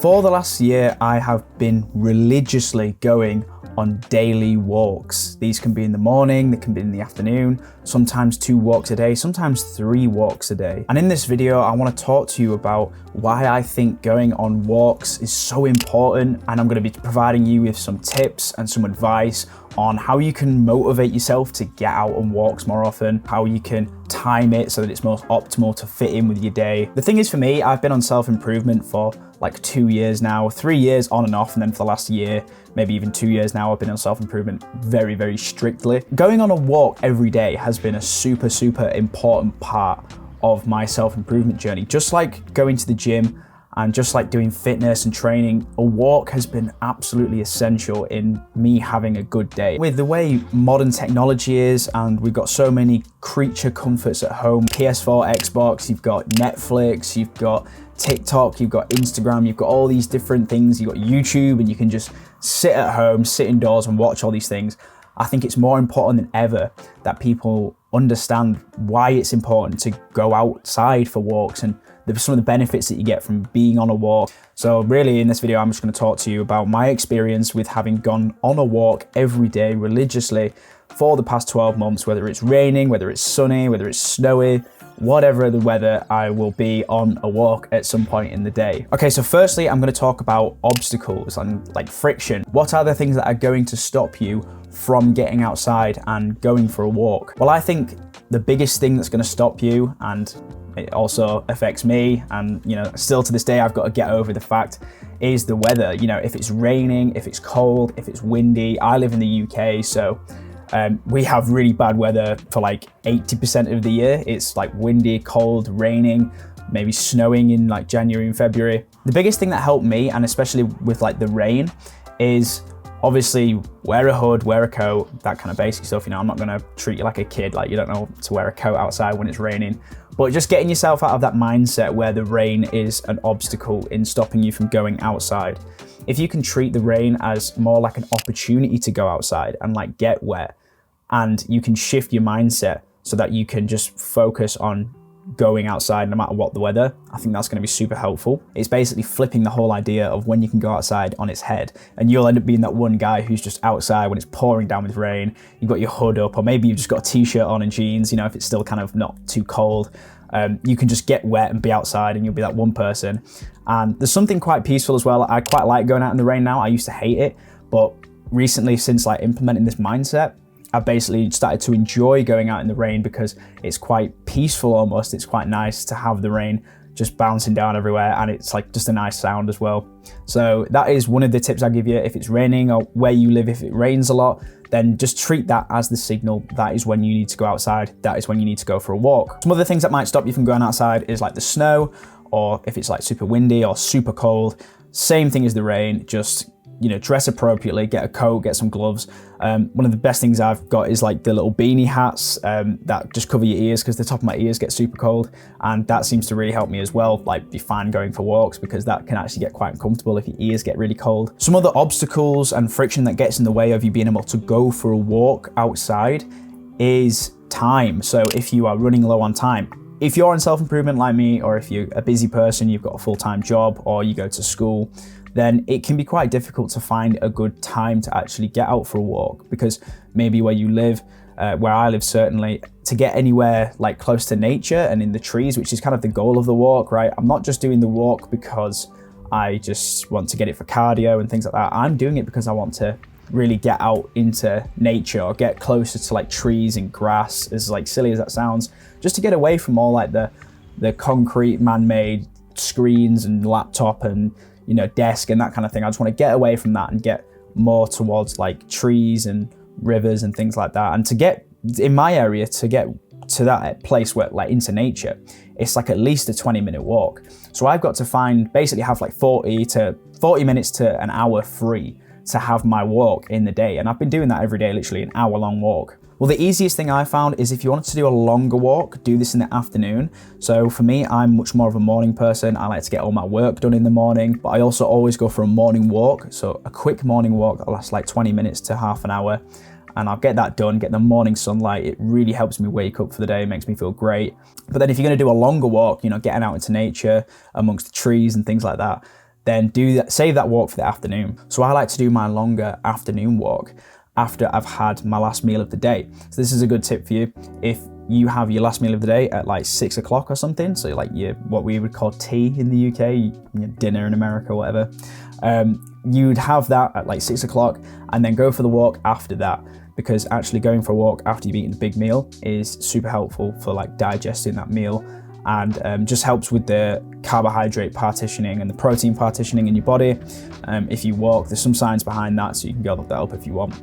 For the last year, I have been religiously going on daily walks. These can be in the morning, they can be in the afternoon, sometimes 2 walks a day, sometimes 3 walks a day. And in this video, I want to talk to you about why I think going on walks is so important. And I'm going to be providing you with some tips and some advice on how you can motivate yourself to get out on walks more often, how you can time it so that it's most optimal to fit in with your day. The thing is, for me, I've been on self-improvement for like 2 years now, 3 years on and off, and then for the last year, maybe even 2 years now, I've been on self-improvement very, very strictly. Going on a walk every day has been a super, super important part of my self-improvement journey. Just like going to the gym and just like doing fitness and training, a walk has been absolutely essential in me having a good day. With the way modern technology is, and we've got so many creature comforts at home, PS4, Xbox, you've got Netflix, you've got TikTok, you've got Instagram, you've got all these different things, you've got YouTube, and you can just sit at home, sit indoors and watch all these things. I think it's more important than ever that people understand why it's important to go outside for walks and some of the benefits that you get from being on a walk. So really in this video, I'm just going to talk to you about my experience with having gone on a walk every day religiously for the past 12 months, whether it's raining, whether it's sunny, whether it's snowy, whatever the weather, I will be on a walk at some point in the day. Okay, so firstly, I'm going to talk about obstacles and like friction. What are the things that are going to stop you from getting outside and going for a walk? Well, I think the biggest thing that's going to stop you, and it also affects me, and still to this day I've got to get over the fact, is the weather. If it's raining, if it's cold, if it's windy. I live in the UK, so we have really bad weather for like 80% of the year. It's like windy, cold, raining, maybe snowing in like January and February. The biggest thing that helped me, and especially with like the rain, is obviously wear a hood, wear a coat, that kind of basic stuff. I'm not gonna treat you like a kid, like you don't know to wear a coat outside when it's raining. But just getting yourself out of that mindset where the rain is an obstacle in stopping you from going outside. If you can treat the rain as more like an opportunity to go outside and like get wet, and you can shift your mindset so that you can just focus on going outside no matter what the weather, I think that's going to be super helpful. It's basically flipping the whole idea of when you can go outside on its head, and you'll end up being that one guy who's just outside when it's pouring down with rain. You've got your hood up, or maybe you've just got a t-shirt on and jeans, if it's still kind of not too cold. You can just get wet and be outside, and you'll be that one person. And there's something quite peaceful as well. I quite like going out in the rain now. I used to hate it, but recently, since like implementing this mindset, I've basically started to enjoy going out in the rain because it's quite peaceful almost. It's quite nice to have the rain just bouncing down everywhere, and it's like just a nice sound as well. So that is one of the tips I give you. If it's raining, or where you live, if it rains a lot, then just treat that as the signal. That is when you need to go outside. That is when you need to go for a walk. Some other things that might stop you from going outside is like the snow, or if it's like super windy or super cold. Same thing as the rain, just dress appropriately, get a coat, get some gloves. One of the best things I've got is like the little beanie hats that just cover your ears, because the top of my ears get super cold, and that seems to really help me as well, like be fine going for walks, because that can actually get quite uncomfortable if your ears get really cold. Some other obstacles and friction that gets in the way of you being able to go for a walk outside is time. So if you are running low on time, if you're in self-improvement like me, or if you're a busy person, you've got a full-time job, or you go to school, then it can be quite difficult to find a good time to actually get out for a walk, because maybe where you live, where I live certainly, to get anywhere like close to nature and in the trees, which is kind of the goal of the walk, right? I'm not just doing the walk because I just want to get it for cardio and things like that. I'm doing it because I want to really get out into nature, or get closer to like trees and grass, as like silly as that sounds, just to get away from all like the concrete man-made screens and laptop and desk and that kind of thing. I just want to get away from that and get more towards like trees and rivers and things like that. And to get in my area, to get to that place where like into nature, it's like at least a 20-minute walk. So I've got to basically have like 40 minutes to an hour free to have my walk in the day. And I've been doing that every day, literally an hour-long walk. Well, the easiest thing I found is if you wanted to do a longer walk, do this in the afternoon. So for me, I'm much more of a morning person. I like to get all my work done in the morning, but I also always go for a morning walk. So a quick morning walk that lasts like 20 minutes to half an hour. And I'll get that done, get the morning sunlight. It really helps me wake up for the day, makes me feel great. But then if you're gonna do a longer walk, getting out into nature amongst the trees and things like that, then save that walk for the afternoon. So I like to do my longer afternoon walk after I've had my last meal of the day. So this is a good tip for you. If you have your last meal of the day at like 6 o'clock or something, so like what we would call tea in the UK, dinner in America, whatever, you'd have that at like 6 o'clock and then go for the walk after that, because actually going for a walk after you've eaten a big meal is super helpful for like digesting that meal, and just helps with the carbohydrate partitioning and the protein partitioning in your body. If you walk, there's some science behind that, so you can build that up if you want.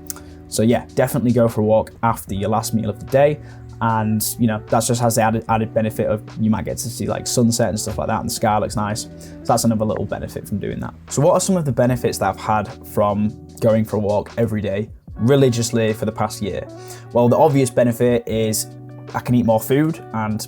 So yeah, definitely go for a walk after your last meal of the day. And that just has the added benefit of you might get to see like sunset and stuff like that, and the sky looks nice. So that's another little benefit from doing that. So what are some of the benefits that I've had from going for a walk every day religiously for the past year? Well, the obvious benefit is I can eat more food and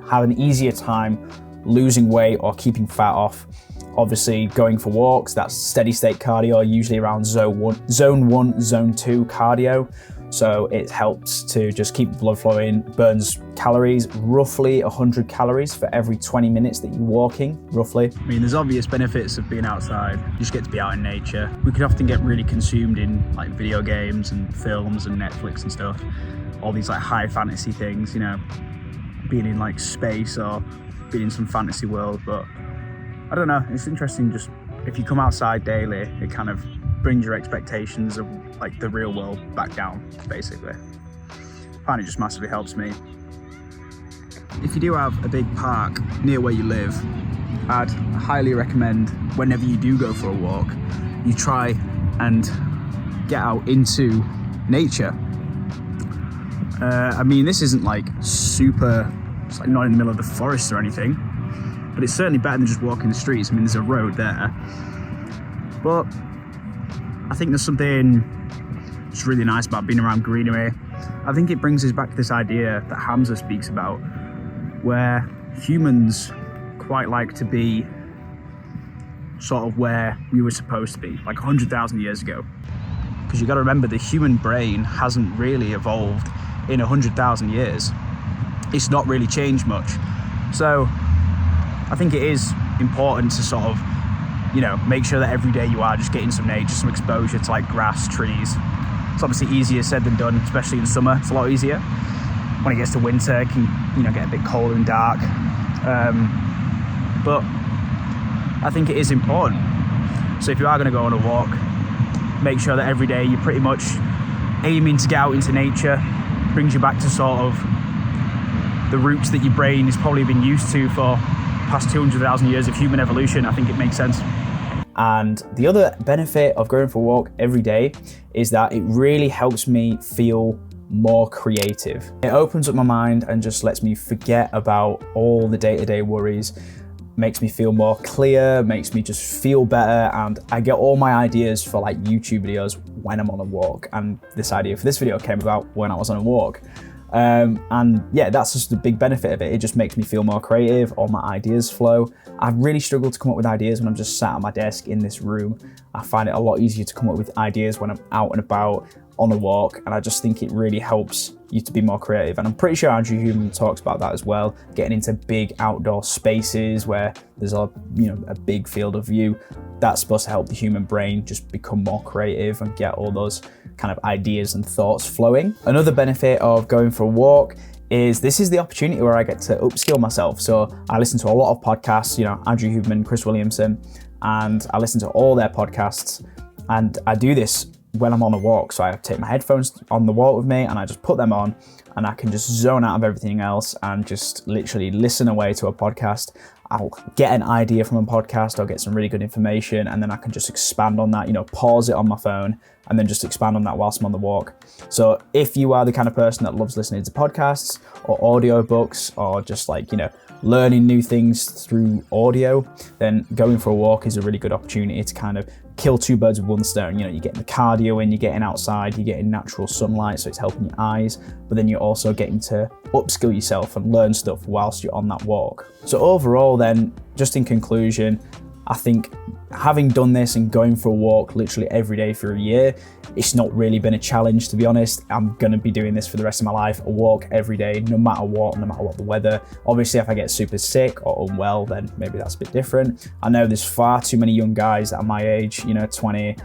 have an easier time losing weight or keeping fat off. Obviously, going for walks, that's steady state cardio, usually around zone 1, zone 2 cardio. So it helps to just keep the blood flowing, burns calories, roughly 100 calories for every 20 minutes that you're walking, roughly. I mean, there's obvious benefits of being outside. You just get to be out in nature. We can often get really consumed in like video games and films and Netflix and stuff. All these like high fantasy things, being in like space or being in some fantasy world. But I don't know, it's interesting, just if you come outside daily, it kind of brings your expectations of like the real world back down, basically. I find it just massively helps me. If you do have a big park near where you live, I'd highly recommend whenever you do go for a walk, you try and get out into nature. I mean, this isn't like super, it's like not in the middle of the forest or anything, but it's certainly better than just walking the streets. I mean, there's a road there, but I think there's something just really nice about being around greenery. I think it brings us back to this idea that Hamza speaks about, where humans quite like to be sort of where we were supposed to be, like 100,000 years ago. Because you got to remember, the human brain hasn't really evolved in 100,000 years. It's not really changed much. So I think it is important to sort of, make sure that every day you are just getting some nature, some exposure to like grass, trees. It's obviously easier said than done, especially in summer. It's a lot easier. When it gets to winter, it can, get a bit colder and dark. But I think it is important. So if you are going to go on a walk, make sure that every day you're pretty much aiming to get out into nature. Brings you back to sort of the roots that your brain has probably been used to for past 200,000 years of human evolution. I think it makes sense. And the other benefit of going for a walk every day is that it really helps me feel more creative. It opens up my mind and just lets me forget about all the day-to-day worries, makes me feel more clear, makes me just feel better, and I get all my ideas for like YouTube videos when I'm on a walk. And this idea for this video came about when I was on a walk. And yeah, that's just the big benefit of it. It just makes me feel more creative, all my ideas flow. I really struggle to come up with ideas when I'm just sat at my desk in this room. I find it a lot easier to come up with ideas when I'm out and about on a walk, and I just think it really helps you to be more creative. And I'm pretty sure Andrew Huberman talks about that as well, getting into big outdoor spaces where there's a big field of view. That's supposed to help the human brain just become more creative and get all those kind of ideas and thoughts flowing. Another benefit of going for a walk is this is the opportunity where I get to upskill myself. So I listen to a lot of podcasts, Andrew Huberman, Chris Williamson, and I listen to all their podcasts, and I do this when I'm on a walk. So I take my headphones on the walk with me and I just put them on, and I can just zone out of everything else and just literally listen away to a podcast. I'll get an idea from a podcast, I'll get some really good information, and then I can just expand on that, pause it on my phone and then just expand on that whilst I'm on the walk. So if you are the kind of person that loves listening to podcasts or audiobooks, or just like, learning new things through audio, then going for a walk is a really good opportunity to kind of kill two birds with one stone. You're getting the cardio in, you're getting outside, you're getting natural sunlight, so it's helping your eyes, but then you're also getting to upskill yourself and learn stuff whilst you're on that walk. So overall then, just in conclusion, I think having done this and going for a walk literally every day for a year, it's not really been a challenge, to be honest. I'm gonna be doing this for the rest of my life, a walk every day, no matter what the weather. Obviously, if I get super sick or unwell, then maybe that's a bit different. I know there's far too many young guys that are my age, 20,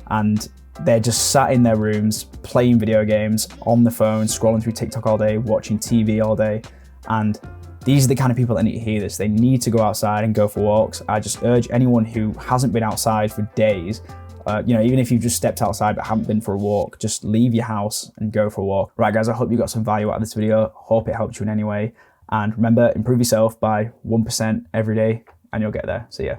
and they're just sat in their rooms, playing video games, on the phone, scrolling through TikTok all day, watching TV all day, and these are the kind of people that need to hear this. They need to go outside and go for walks. I just urge anyone who hasn't been outside for days, even if you've just stepped outside but haven't been for a walk, just leave your house and go for a walk. Right, guys, I hope you got some value out of this video. Hope it helped you in any way. And remember, improve yourself by 1% every day and you'll get there. See ya.